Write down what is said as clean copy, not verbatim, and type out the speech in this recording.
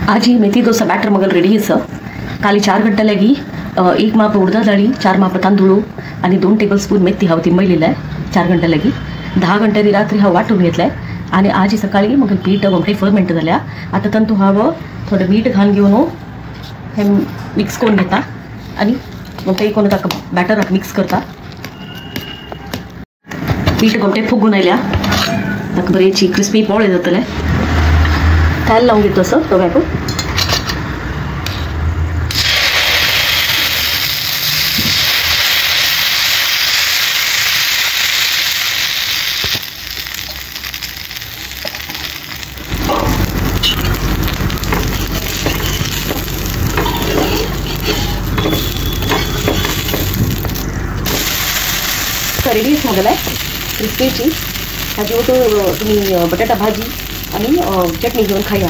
आज ही मेथी डोसा बैटर मगल रेडी है काली 4 घंटा लगी। 1 माप उडदा डाळी 4 माप तांदूळ आणि 2 टेबलस्पून मेथी हा तिंबलेला आहे 4 घंटा लगी। 10 घंटे रात्री हा वाटून घेतलाय आणि आज ही सकाळी मग पीठ गोमटे फर्मेंट झाल्या। आता तंतु हावं थोडं मीठ घालून घेऊन हे मिक्स करून घेता आणि गोमटे कोण ताक बॅटर मिक्स करता। पीठ गोमटे फुगून आयल्या ताक बरेची क्रिस्पी पोळे जातले तेल लावून घेतो असं तव्यावर। रेडी मगलाय क्रिस्पीची हाजी तुम्ही बटाटा भाजी आणि चटणी घेऊन खाया।